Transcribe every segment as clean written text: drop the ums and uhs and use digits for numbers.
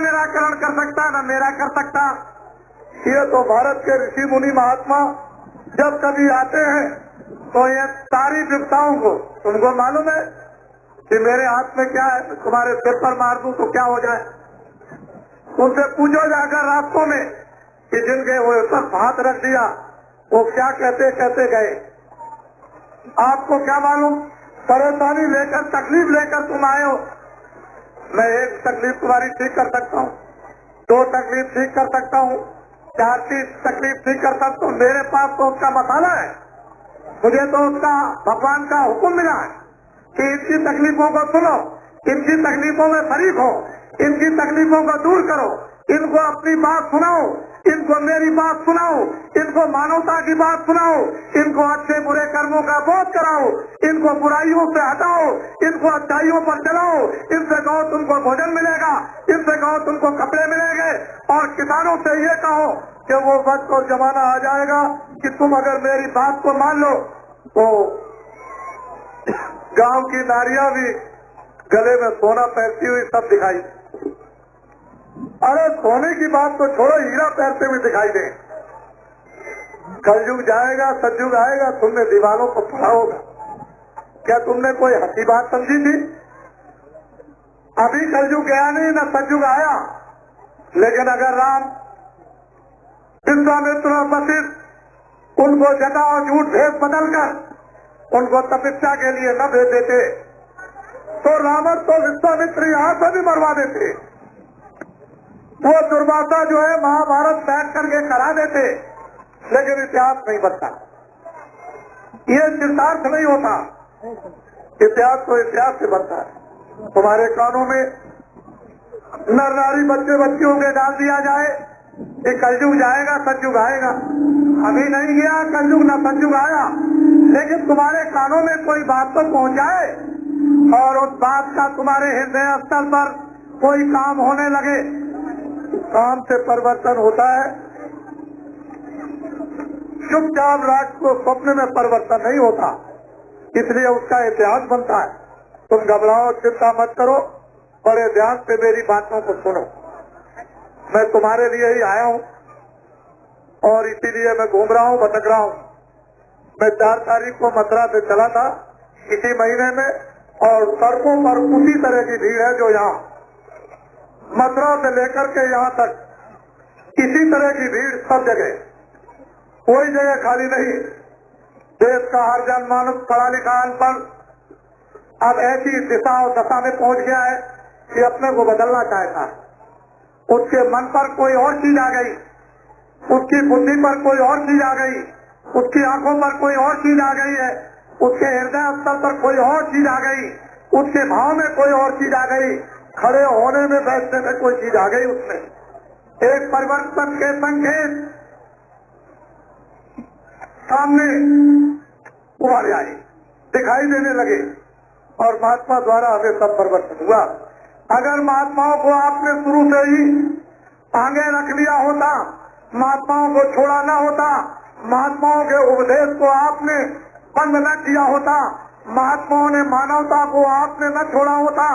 निराकरण कर सकता न मेरा कर सकता। ये तो भारत के ऋषि मुनि महात्मा जब कभी आते हैं तो ये सारी विपदाओं को, तुमको मालूम है कि मेरे हाथ में क्या है, तुम्हारे सिर पर मार दूं तो क्या हो जाए। उनसे पूछो जाकर रास्तों में कि जिनके वो सब हाथ रख दिया वो क्या कहते कहते गए। आपको क्या मालूम, परेशानी लेकर तकलीफ लेकर तुम आए हो। मैं एक तकलीफ तुम्हारी ठीक कर सकता हूँ, 2 तकलीफ ठीक कर सकता हूँ, 4 तकलीफ ठीक कर सकता हूँ। मेरे पास तो उसका मसाला है, मुझे तो उसका भगवान का हुक्म मिला है कि इनकी तकलीफों को सुनो, इनकी तकलीफों में शरीक हो, इनकी तकलीफों को दूर करो, इनको अपनी बात सुनाओ, इनको मेरी बात सुनाओ, इनको मानवता की बात सुनाओ, इनको अच्छे बुरे कर्मों का बोध कराओ, इनको बुराइयों से हटाओ, इनको अच्छाइयों पर चलाओ। इनसे कहो तुमको भोजन मिलेगा, इनसे कहो तुमको कपड़े मिलेंगे। और किसानों से ये कहो कि वो वक्त और जमाना आ जाएगा कि तुम अगर मेरी बात को मान लो तो गांव की नारियां भी गले में सोना पहनती हुई सब दिखाई। अरे सोने की बात तो छोड़ो, हीरा पहनते हुए दिखाई दे। कलयुग जाएगा, सतयुग आएगा, तुमने दीवारों को पढ़ा होगा। क्या तुमने कोई हंसी बात समझी थी? अभी कलयुग गया नहीं, न सतयुग आया। लेकिन अगर राम विश्वामित्र और वशिष्ठ उनको जटा और झूठ भेद बदलकर उनको तपस्या के लिए न भेज देते तो रावण तो विश्वामित्र यहाँ से भी मरवा देते। वो दुर्वासा जो है महाभारत बैठ करके करा देते, लेकिन इतिहास नहीं बनता, ये चितार्थ नहीं होता। इतिहास तो इतिहास से बनता है। तुम्हारे कानों में नर नारी बच्चे बच्चियों के डाल दिया जाए कि कलयुग जाएगा सतयुग आएगा। अभी नहीं गया कलयुग, न सतयुग आया, लेकिन तुम्हारे कानों में कोई बात तो पहुंचाए और उस बात का तुम्हारे हृदय स्तर पर कोई काम होने लगे। काम से परिवर्तन होता है, चुपचाप रात को स्वप्न में परिवर्तन नहीं होता, इसलिए उसका इतिहास बनता है। तुम घबराओ, चिंता मत करो, बड़े ध्यान से मेरी बातों को सुनो। मैं तुम्हारे लिए ही आया हूँ और इसीलिए मैं घूम रहा हूँ, भटक रहा हूँ। मैं 4 तारीख को मथुरा से चला था इसी महीने में, और सड़कों पर उसी तरह की भीड़ है जो यहाँ मथुरा से लेकर के यहाँ तक इसी तरह की भीड़ सब जगह, कोई जगह खाली नहीं। देश का हर जन मानव पढ़ा लिखा अनपढ़ अब ऐसी दिशा और दशा में पहुंच गया है कि अपने को बदलना चाहता है। उसके मन पर कोई और चीज आ गई, उसकी बुद्धि पर कोई और चीज आ गई, उसकी आंखों पर कोई और चीज आ गई है, उसके हृदय स्तर पर कोई और चीज आ गई, उसके भाव में कोई और चीज आ गई, खड़े होने में बैठने में कोई चीज आ गई। उसमें एक परिवर्तन के संकेत सामने उभर आई, दिखाई देने लगे, और महात्मा द्वारा हमें सब परिवर्तन हुआ। अगर महात्माओं को आपने शुरू से ही आगे रख लिया होता, महात्माओं को छोड़ा ना होता, महात्माओं के उपदेश को आपने बंद न किया होता, महात्माओं ने मानवता को आपने न छोड़ा होता,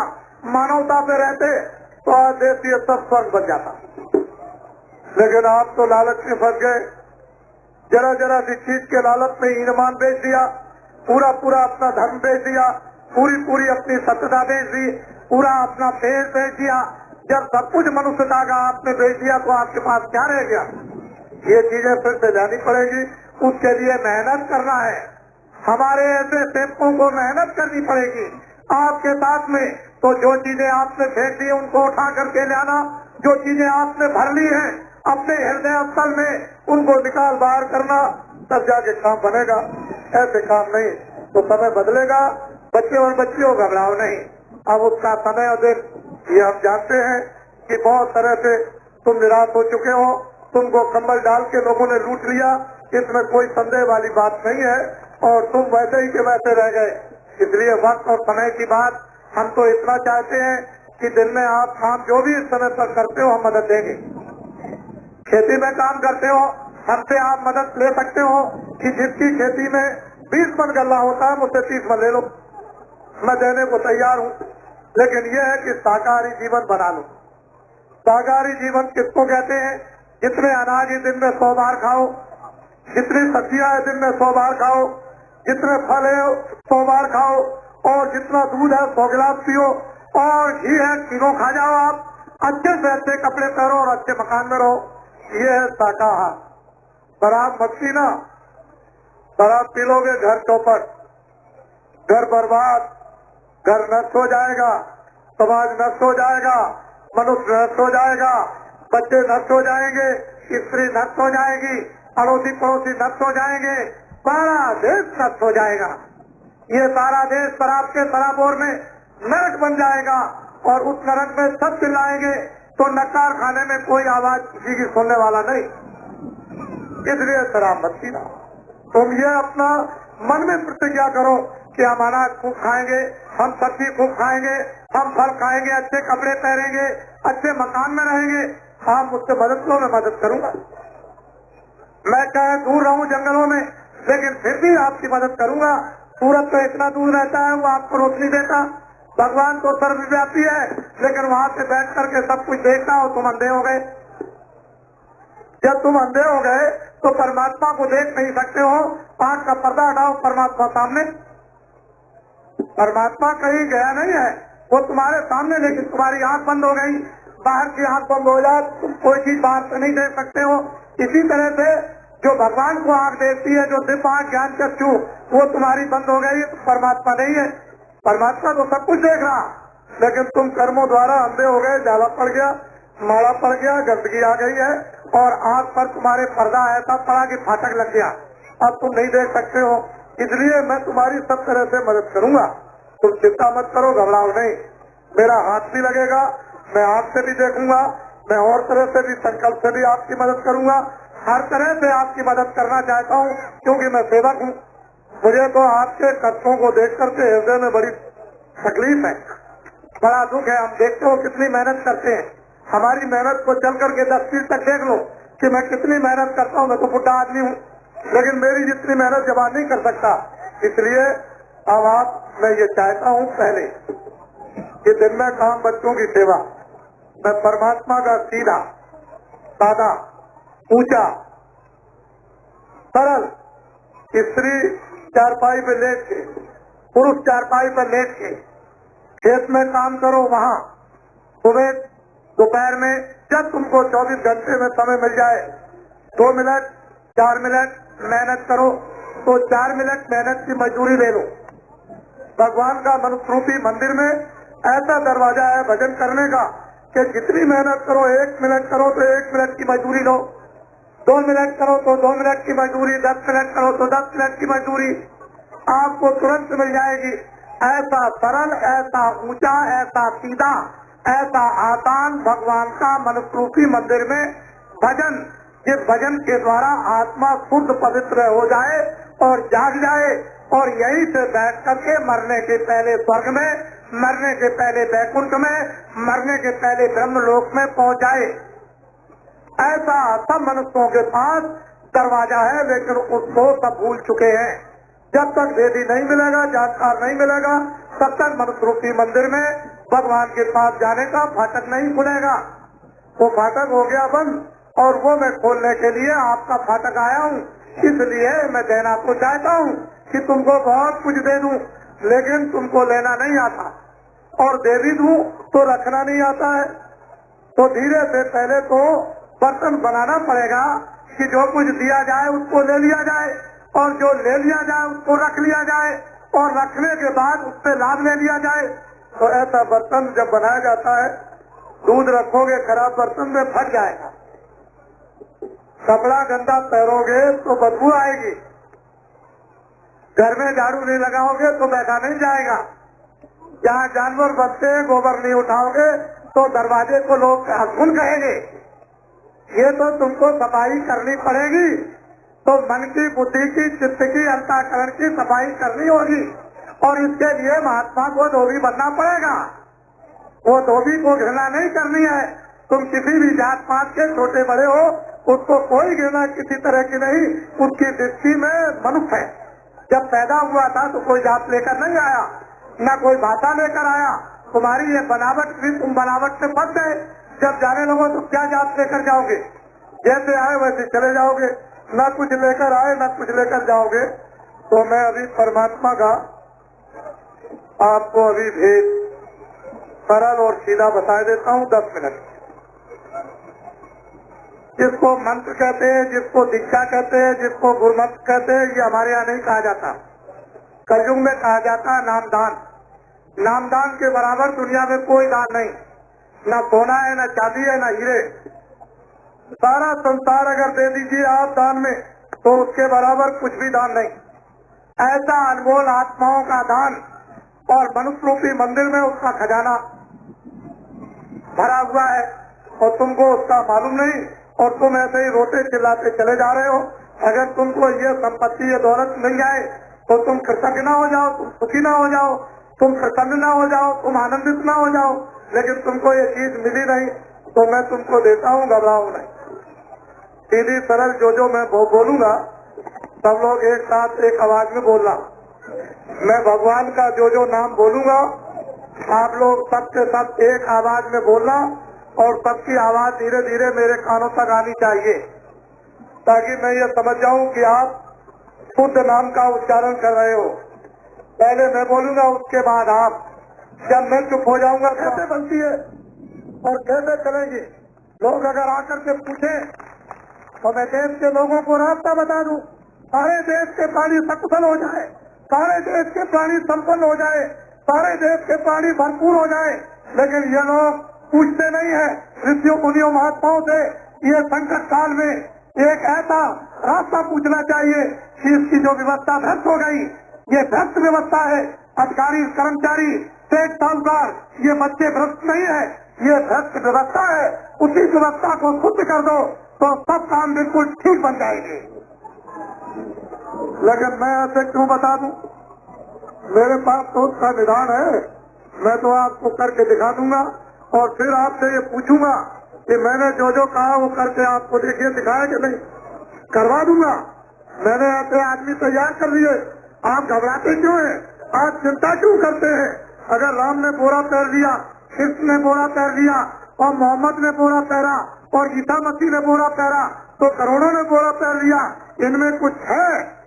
मानवता पे रहते तो आज देश ये सब स्वर्ग बन जाता। लेकिन आप तो लालच में फंस गए, जरा जरा सी चीज के लालच में ईमान बेच दिया, पूरा पूरा अपना धर्म बेच दिया, पूरी पूरी अपनी सत्यता बेच दी, पूरा अपना देश बेच दिया। जब सब कुछ मनुष्यता का आपने बेच दिया तो आपके पास क्या रह गया? ये चीजें फिर से जानी पड़ेगी, उसके लिए मेहनत करना है। हमारे ऐसे सेवकों को मेहनत करनी पड़ेगी आपके साथ में। तो जो चीजें आपने फेंक दी उनको उठा करके लाना, जो चीजें आपने भर ली है अपने हृदय स्थल में उनको निकाल बाहर करना, तब जाके काम बनेगा। ऐसे काम नहीं तो समय बदलेगा। बच्चे और बच्चियों घबराओ नहीं, अब उसका समय और दिन ये हम जानते हैं कि बहुत तरह से तुम निराश हो चुके हो, तुमको कंबल डाल के लोगों ने लूट लिया, इसमें कोई संदेह वाली बात नहीं है, और तुम वैसे ही के वैसे रह गए। इसलिए वक्त और समय की बात हम तो इतना चाहते हैं कि दिन में आप काम जो भी इस समय पर करते हो हम मदद देंगे। खेती में काम करते हो, हमसे आप मदद ले सकते हो कि जिसकी खेती में 20 मन गल्ला होता है मुझसे 30 मन ले लो, मैं देने को तैयार हूँ। लेकिन यह है कि शाकाहारी जीवन बना लो। शाकाहारी जीवन किसको कहते हैं? जितने अनाज ही दिन में 100 बार खाओ, जितनी सब्जियां है दिन में 100 बार खाओ, जितने फल है 100 बार खाओ, और जितना दूध है 100 गिलास पियो, और घी है किलो खा जाओ आप, अच्छे से अच्छे कपड़े पहनो और अच्छे मकान में रहो। ये है शाकाहार। शराब मत पीना, शराब पी लोगे घर चौपट, घर बर्बाद, घर नष्ट हो जाएगा, समाज नष्ट हो जाएगा, मनुष्य नष्ट हो जाएगा, बच्चे नष्ट हो जाएंगे, स्त्री नष्ट हो जाएगी, अड़ोसी पड़ोसी नष्ट हो जाएंगे, सारा देश नष्ट हो जाएगा। ये सारा देश शराब के शराबोर में नरक बन जाएगा, और उस नरक में सब चिल्लाएंगे तो नकार खाने में कोई आवाज किसी की सुनने वाला नहीं। इसलिए शराब मत पीना। तुम ये अपना मन में प्रतिज्ञा करो कि हम अनाज खूब खाएंगे, हम सब्जी खूब खाएंगे, हम फल खाएंगे, अच्छे कपड़े पहनेंगे, अच्छे मकान में रहेंगे। हाँ, मुझसे मदद लो, मैं मदद करूंगा। मैं चाहे दूर रहूं जंगलों में, लेकिन फिर भी आपकी मदद करूंगा। सूरज तो इतना दूर रहता है, वो आपको रोशनी देता। भगवान तो सर्वव्यापी है, लेकिन वहाँ से बैठ करके सब कुछ देखता हो, तुम अंधे हो गए। जब तुम अंधे हो गए तो परमात्मा को देख नहीं सकते हो। आँख का पर्दा हटाओ, परमात्मा सामने। परमात्मा कहीं गया नहीं है, वो तुम्हारे सामने, लेकिन तुम्हारी आँख बंद हो गई। बाहर की आँख बंद हो जाए, तुम कोई चीज बाहर से नहीं देख सकते हो। इसी तरह से जो भगवान को आँख देखती है, जो दिव्य आँख ज्ञान चक्षु, वो तुम्हारी बंद हो गई, परमात्मा नहीं है। परमात्मा तो सब कुछ देख रहा, लेकिन तुम कर्मों द्वारा अंधे हो गए, जाला पड़ गया, माला पड़ गया, गंदगी आ गई है, और आँख पर तुम्हारे पर्दा ऐसा पड़ा कि फाटक लग गया, अब तुम नहीं देख सकते हो। इसलिए मैं तुम्हारी सब तरह से मदद करूंगा, तुम चिंता मत करो, घबराओ नहीं। मेरा हाथ भी लगेगा, मैं आँख से भी देखूंगा, मैं और तरह से भी, संकल्प से भी आपकी मदद करूंगा। हर तरह से आपकी मदद करना चाहता हूँ, क्योंकि मैं सेवक हूँ। मुझे तो आपके कष्टों को देख करके हृदय में बड़ी तकलीफ है, बड़ा दुख है। हम देखते हो कितनी मेहनत करते हैं, हमारी मेहनत को चल करके 10 फीट तक देख लो कि मैं कितनी मेहनत करता हूँ। मैं तो बुढ़ा आदमी हूँ, लेकिन मेरी जितनी मेहनत जमा नहीं कर सकता। इसलिए अब आप, मैं ये चाहता हूँ पहले कि दिन में काम बच्चों की सेवा, मैं परमात्मा का सीधा सादा ऊंचा सरल, स्त्री चारपाई पे लेट के, पुरुष चारपाई पर लेट के खेत में काम करो। वहाँ सुबह दोपहर में जब तुमको 24 घंटे में समय मिल जाए, 2 मिनट 4 मिनट मेहनत करो, तो 4 मिनट मेहनत की मजदूरी ले लो। भगवान का मनुष्य मंदिर में ऐसा दरवाजा है भजन करने का कि जितनी मेहनत करो, 1 मिनट करो तो 1 मिनट की मजदूरी लो, 2 मिनट करो तो 2 मिनट की मजदूरी, 10 मिनट करो तो 10 मिनट की मजदूरी आपको तुरंत मिल जाएगी। ऐसा सरल, ऐसा ऊंचा, ऐसा सीधा, ऐसा आसान भगवान का मनुष्य मंदिर में भजन, जिस भजन के द्वारा आत्मा शुद्ध पवित्र हो जाए और जाग जाए, और यहीं से बैठ करके मरने के पहले स्वर्ग में, मरने के पहले वैकुंठ में, मरने के पहले ब्रह्मलोक में पहुंच जाए। ऐसा सब मनुष्यों के पास दरवाजा है, लेकिन उसको सब भूल चुके हैं। जब तक वेदी नहीं मिलेगा, जानकार नहीं मिलेगा, तब तक मनुष्य रूपी मंदिर में भगवान के पास जाने का फाटक नहीं खुलेगा। वो फाटक हो गया बंद, और वो मैं खोलने के लिए आपका फाटक आया हूँ। इसलिए मैं कहना तो चाहता हूँ कि तुमको बहुत कुछ दे दूं, लेकिन तुमको लेना नहीं आता, और दे भी दूं तो रखना नहीं आता है। तो धीरे से पहले तो बर्तन बनाना पड़ेगा कि जो कुछ दिया जाए उसको ले लिया जाए, और जो ले लिया जाए उसको रख लिया जाए, और रखने के बाद उससे लाभ ले लिया जाए। तो ऐसा बर्तन जब बनाया जाता है, दूध रखोगे खराब बर्तन में फट जाएगा, कपड़ा गंदा पहनोगे तो बदबू आएगी, घर में झाड़ू नहीं लगाओगे तो बैठा नहीं जाएगा, जहाँ जानवर बसते गोबर नहीं उठाओगे तो दरवाजे को लोग हसमुन कहेंगे। ये तो तुमको सफाई करनी पड़ेगी, तो मन की, बुद्धि की, चित्त की, अंतःकरण की सफाई करनी होगी, और इसके लिए महात्मा को धोबी बनना पड़ेगा। वो धोबी को घृणा नहीं करनी है। तुम किसी भी जात पात के छोटे बड़े हो, उसको कोई घृणा किसी तरह की नहीं, उसकी दृष्टि में मनुष्य है। जब पैदा हुआ था तो कोई जात लेकर नहीं आया, न कोई भाषा लेकर आया। तुम्हारी ये बनावट भी, तुम बनावट से फंस गए, जब जाने लगो तो क्या जात लेकर जाओगे? जैसे आए वैसे चले जाओगे, न कुछ लेकर आए न कुछ लेकर जाओगे। तो मैं अभी परमात्मा का आपको अभी भेद सरल और सीधा बता देता हूँ 10 मिनट। जिसको मंत्र कहते हैं, जिसको दीक्षा कहते हैं, जिसको गुरुमंत्र कहते हैं, ये हमारे यहाँ नहीं कहा जाता। कलयुग में कहा जाता है नामदान। नामदान के बराबर दुनिया में कोई दान नहीं, न सोना है, न चांदी है, न हीरे। सारा संसार अगर दे दीजिए आप दान में तो उसके बराबर कुछ भी दान नहीं। ऐसा अनमोल आत्माओं का दान और मनुष्य रूपी मंदिर में उसका खजाना भरा हुआ है और तुमको उसका मालूम नहीं, और तुम ऐसे ही रोते चिल्लाते चले जा रहे हो। अगर तुमको ये संपत्ति, ये दौलत मिल जाए तो तुम कृतज्ञ न हो जाओ, तुम सुखी न हो जाओ, तुम प्रसन्न न हो जाओ, तुम आनंदित न हो जाओ। लेकिन तुमको ये चीज मिली नहीं तो मैं तुमको देता हूँ, घबराओ नहीं। सीधी सरल जो मैं बोलूंगा सब लोग एक साथ एक आवाज में बोलना। मैं भगवान का जो नाम बोलूंगा आप लोग सबके सब एक आवाज में बोलना, और सबकी आवाज धीरे धीरे मेरे कानों तक आनी चाहिए, ताकि मैं ये समझ जाऊं कि आप शुद्ध नाम का उच्चारण कर रहे हो। पहले मैं बोलूंगा, उसके बाद आप। जब मैं चुप हो जाऊंगा कैसे बनती है और कैसे चलेगी? लोग अगर आकर के पूछे तो मैं देश के लोगों को रास्ता बता दूं, सारे देश के प्राणी सकुशल हो जाए, सारे देश के प्राणी संपन्न हो जाए, सारे देश के प्राणी भरपूर हो जाए। लेकिन ये लोग पूछते नहीं है ऋषियों मुनियों महात्माओं से। ये संकट काल में एक ऐसा रास्ता पूछना चाहिए कि इसकी जो व्यवस्था भ्रष्ट हो गई, ये भ्रष्ट व्यवस्था है। अधिकारी, कर्मचारी, सेठ, साहूकार, ये बच्चे भ्रष्ट नहीं है, ये भ्रष्ट व्यवस्था है। उसी व्यवस्था को शुद्ध कर दो तो सब काम बिल्कुल ठीक बन जाएंगे। लेकिन मैं ऐसे क्यों बता दूं? मेरे पास तो उसका निदान है, मैं तो आपको करके दिखा दूंगा और फिर आपसे ये पूछूंगा कि मैंने जो कहा वो करके आपको देखिए दिखाया कि नहीं, करवा दूंगा। मैंने ऐसे आदमी तैयार कर दिए, आप घबराते क्यों हैं? आप चिंता क्यों करते हैं? अगर राम ने बोरा पैर लिया, कृष्ण ने बोरा पैर लिया और मोहम्मद ने बोरा पैरा और गीता मसीह ने बोरा पैरा तो करोड़ों ने बोरा पैर लिया। इनमें कुछ है?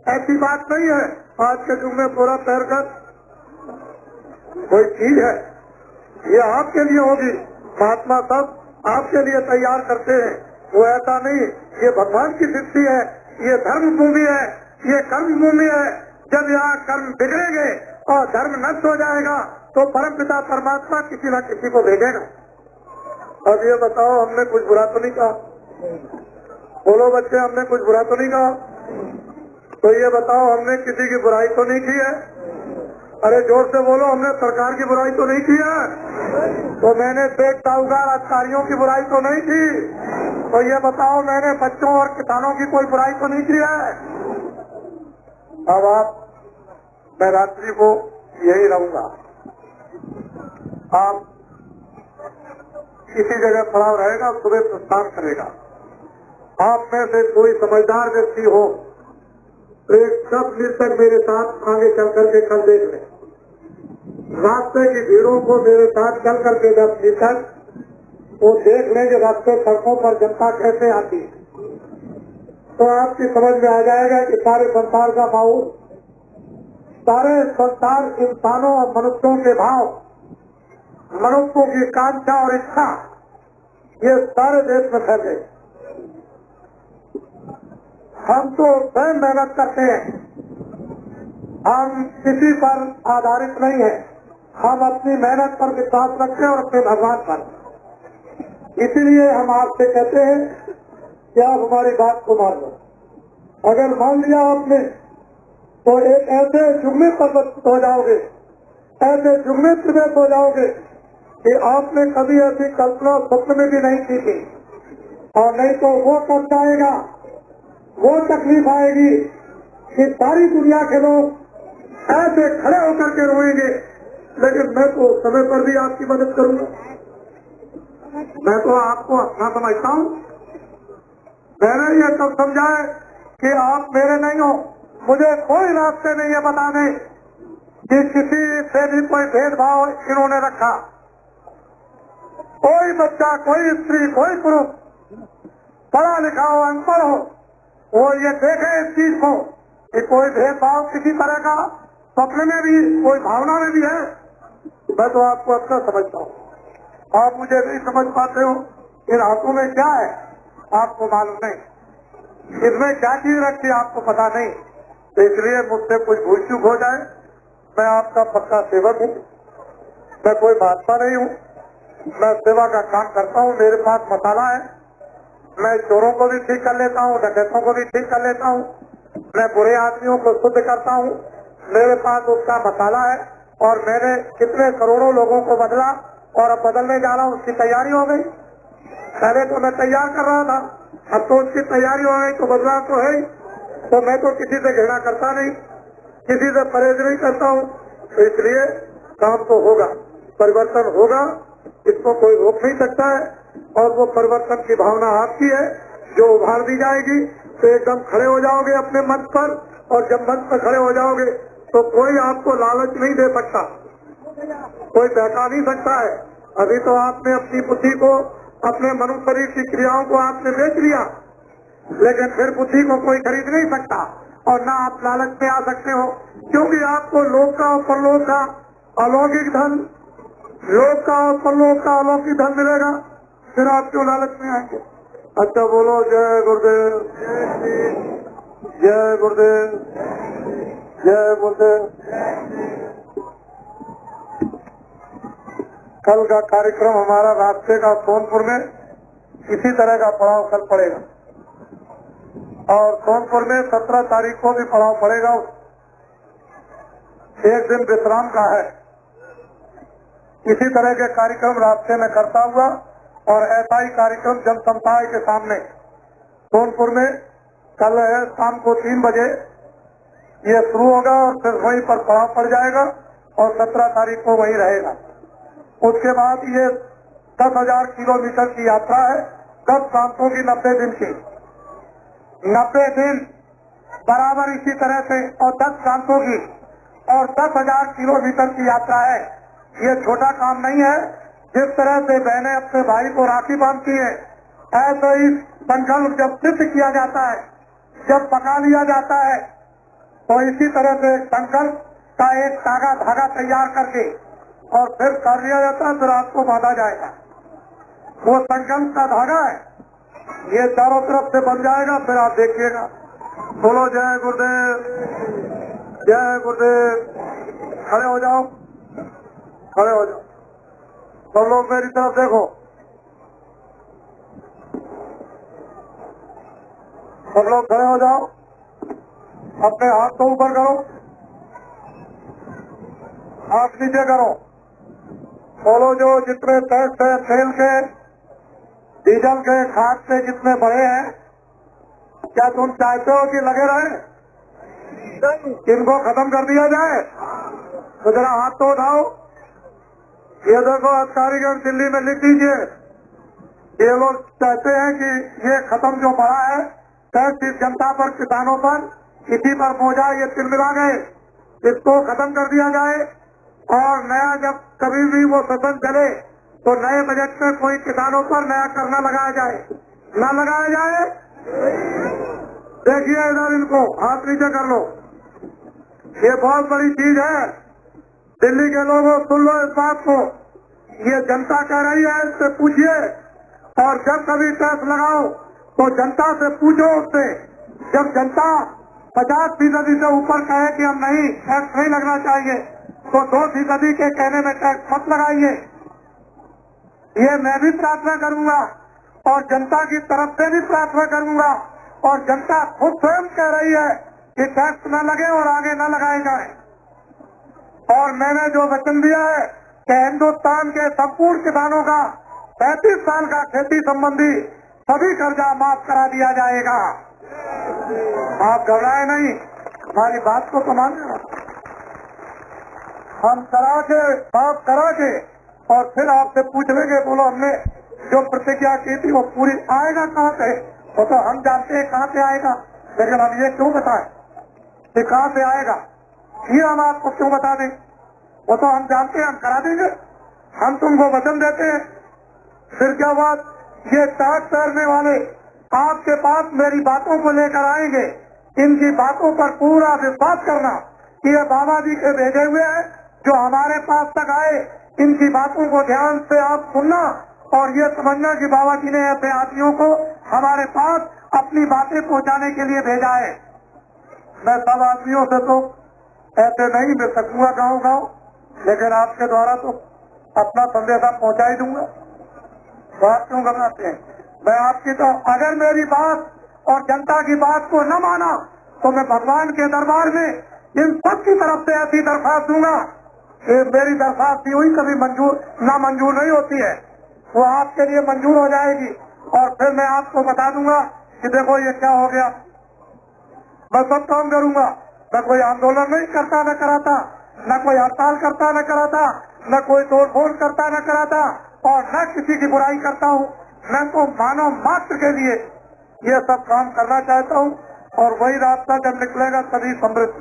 ऐसी बात नहीं है। आज के युग में बोरा पैर कर कोई चीज है, ये आपके लिए होगी। महात्मा सब आपके लिए तैयार करते हैं, वो ऐसा नहीं। ये भगवान की सृष्टि है, ये धर्म भूमि है, ये कर्म भूमि है। जब यहाँ कर्म बिगड़ेंगे और धर्म नष्ट हो जाएगा तो परमपिता परमात्मा किसी न किसी को भेजेगा। अब ये बताओ, हमने कुछ बुरा तो नहीं कहा? बोलो बच्चे, हमने कुछ बुरा तो नहीं कहा? तो ये बताओ, हमने किसी की बुराई तो नहीं की है? अरे जोर से बोलो, हमने सरकार की बुराई तो नहीं की है? तो मैंने सेठ, साहूकार, अधिकारियों की बुराई तो नहीं की? तो ये बताओ, मैंने बच्चों और किसानों की कोई बुराई तो नहीं की है? अब मैं रात्रि को यही रहूंगा। आप किसी जगह खड़ा रहेगा, सुबह प्रस्थान करेगा। आप में से कोई समझदार व्यक्ति हो तो एक सब तक मेरे साथ आगे चल करके कल देख ले। रास्ते की भीड़ों को मेरे साथ चल करके 10 मिनट तक वो देख लें कि रास्ते सड़कों पर जनता कैसे आती है, तो आपकी समझ में आ जाएगा कि सारे संसार का माहौल, सारे संसार इंसानों और मनुष्यों के भाव, मनुष्यों की कांक्षा और इच्छा, ये सारे देश में फैल गए। हम तो स्वयं मेहनत करते हैं, हम किसी पर आधारित नहीं है। हम अपनी मेहनत पर विश्वास रखते हैं और अपने भगवान पर। इसीलिए हम आपसे कहते हैं कि आप हमारी बात को मान लो। अगर मान लिया आपने तो एक ऐसे युग में परिवर्तित हो जाओगे, ऐसे युग में प्रवेश हो जाओगे कि आपने कभी ऐसी कल्पना स्वप्न में भी नहीं की थी। और नहीं तो वो कष्ट आएगा, वो तकलीफ आएगी कि सारी दुनिया के लोग ऐसे खड़े होकर के रोएंगे। लेकिन मैं तो समय पर भी आपकी मदद करूंगा। मैं तो आपको अपना समझता हूँ। मैंने ये सब समझा है कि आप मेरे नहीं हो। मुझे कोई रास्ते नहीं है बताने कि किसी से भी कोई भेदभाव इन्होंने रखा। कोई बच्चा, कोई स्त्री, कोई पुरुष, पढ़ा लिखा हो, अनपढ़ हो, वो ये देखे इस चीज को कि कोई भेदभाव किसी तरह का सपने में भी, कोई भावना में भी है। मैं तो आपको अपना समझता हूँ, आप मुझे नहीं समझ पाते हो। इन हाथों में क्या है आपको मालूम नहीं, इसमें क्या चीज रखी आपको पता नहीं। तो इसलिए मुझसे कुछ भूल चूक हो जाए, मैं आपका पक्का सेवक हूँ, मैं कोई महात्मा नहीं हूँ, मैं सेवा का काम करता हूँ। मेरे पास मसाला है, मैं चोरों को भी ठीक कर लेता हूँ, डकैतों को भी ठीक कर लेता हूँ, मैं बुरे आदमियों को शुद्ध करता हूँ। मेरे पास उसका मसाला है और मैंने कितने करोड़ों लोगों को बदला और अब बदलने जा रहा हूँ, उसकी तैयारी हो गई। पहले तो मैं तैयार कर रहा था, अब तो उसकी तैयारी हो गई, तो बदलाव तो है ही। तो मैं तो किसी से घृणा करता नहीं, किसी से परहेज नहीं करता हूँ। तो इसलिए काम तो होगा, परिवर्तन होगा, इसको कोई रोक नहीं सकता है। और वो परिवर्तन की भावना आपकी है जो उभार दी जाएगी, तो एकदम खड़े हो जाओगे अपने मंच पर, और जब मंच पर खड़े हो जाओगे तो कोई आपको लालच नहीं दे सकता, कोई बहका नहीं सकता है। अभी तो आपने अपनी बुद्धि को, अपने मनुष्य शरीर की क्रियाओं को आपने बेच लिया, लेकिन फिर बुद्धि को कोई खरीद नहीं सकता और ना आप लालच में आ सकते हो, क्योंकि आपको लोक का और परलोक का अलौकिक धन, लोक का और परलोक का अलौकिक धन मिलेगा, फिर आप क्यों लालच में आएंगे। अच्छा बोलो, जय गुरुदेव, जय गुरुदेव, जय गुरुदेव। कल का कार्यक्रम हमारा रास्ते का सोनपुर में इसी तरह का पड़ाव कल पड़ेगा, और सोनपुर में 17 तारीख को भी पड़ाव पड़ेगा। एक दिन विश्राम का है। इसी तरह के कार्यक्रम रास्ते में करता हुआ और ऐसा ही कार्यक्रम जनसमुदाय के सामने सोनपुर में कल है, शाम को 3 बजे ये शुरू होगा और फिर वहीं पर पड़ाव पड़ जाएगा और 17 तारीख को वहीं रहेगा। उसके बाद ये 10,000 किलोमीटर की यात्रा है, 10 प्रांतों की 90 दिन की, 90 दिन बराबर इसी तरह से, और 10 प्रांतों की और 10,000 किलोमीटर की यात्रा है। ये छोटा काम नहीं है। जिस तरह से बहनें अपने भाई को राखी बांधती है, ऐसे ही संकल्प जब सिद्ध किया जाता है, जब पका लिया जाता है, तो इसी तरह से संकल्प का एक धागा तैयार करके और फिर कर लिया जाता है, फिर आपको बांधा जाएगा। वो संकल्प का धागा है, ये चारों तरफ से बन जाएगा, फिर आप देखिएगा। बोलो जय गुरुदेव, जय गुरुदेव। खड़े हो जाओ, खड़े हो जाओ, सब लोग मेरी तरफ देखो, सब लोग खड़े हो जाओ, अपने हाथ को ऊपर करो, हाथ नीचे करो। बोलो, जो जितने टैक्स है, तेल के, डीजल के, खाद के जितने बढ़े हैं, क्या तुम चाहते हो कि लगे रहे? इनको खत्म कर दिया जाए? तो जरा हाथ तो उठाओ। ये देखो, अधिकारीगण दिल्ली में लिख दीजिए, ये लोग चाहते हैं कि ये खत्म जो बढ़ा है टैक्स इस जनता पर, किसानों पर, इसी पर बोझा ये तिलमिला गए, इसको खत्म कर दिया जाए। और नया जब कभी भी वो सदन चले तो नए बजट में कोई किसानों पर नया करना लगाया जाए, ना लगाया जाए। देखिए इधर, इनको हाथ नीचे कर लो, ये बहुत बड़ी चीज है। दिल्ली के लोगों सुन लो इस बात को, ये जनता कह रही है, इससे पूछिए। और जब कभी टैक्स लगाओ तो जनता से पूछो उससे। जब जनता 50% से ऊपर कहे कि हम नहीं, टैक्स नहीं लगना चाहिए, तो 2% के कहने में टैक्स मत लगाइए। ये मैं भी प्रार्थना करूंगा और जनता की तरफ से भी प्रार्थना करूंगा, और जनता खुद स्वयं कह रही है कि टैक्स न लगे और आगे न लगाए जाए। और मैंने जो वचन दिया है कि हिंदुस्तान के संपूर्ण किसानों का 35 साल का खेती संबंधी सभी कर्जा माफ करा दिया जाएगा। आप घबराए नहीं, हमारी बात को तो मानिए। हम करा के, माफ करा के, और फिर आपसे पूछ लेंगे, बोलो हमने जो प्रतिज्ञा की थी वो पूरी, आएगा कहाँ से? वो तो हम जानते हैं कहाँ से आएगा, लेकिन हम ये क्यों बताएं कि कहाँ से आएगा? ये हम आपको क्यों बता दें? वो तो हम जानते हैं, हम करा देंगे। हम तुमको वचन देते हैं फिर क्या बात, ये टाट तैरने वाले आपके पास मेरी बातों को लेकर आएंगे, इनकी बातों पर पूरा विश्वास करना कि ये बाबा जी के भेजे हुए हैं जो हमारे पास तक आए। इनकी बातों को ध्यान से आप सुनना और ये समझना कि बाबा जी ने ऐसे आदमियों को हमारे पास अपनी बातें पहुंचाने के लिए भेजा है। मैं सब आदमियों से तो ऐसे नहीं मिल सकूंगा गाँव गाँव, लेकिन आपके द्वारा तो अपना संदेशा पहुंचा ही दूंगा। तो आप क्यों घबराते हैं? मैं आपकी तो अगर मेरी बात और जनता की बात को न माना तो मैं भगवान के दरबार में इन सब की तरफ से ऐसी दरखास्त दूंगा कि मेरी दरखास्त हुई कभी नामंजूर नहीं होती है, वो आपके लिए मंजूर हो जाएगी। और फिर मैं आपको बता दूंगा कि देखो ये क्या हो गया। मैं सब काम करूंगा, न कोई आंदोलन नहीं करता न कराता, न कोई हड़ताल करता न कराता, न कोई तोड़फोड़ करता न कराता, और न किसी की बुराई करता हूँ। मैं तो मानव मात्र के लिए ये सब काम करना चाहता हूँ, और वही रास्ता जब निकलेगा तभी समृद्ध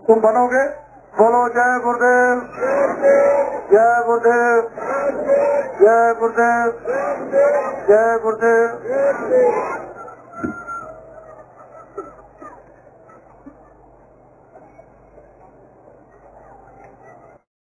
तुम बनोगे। बोलो जय गुरुदेव, जय गुरुदेव, जय गुरुदेव, जय गुरुदेव।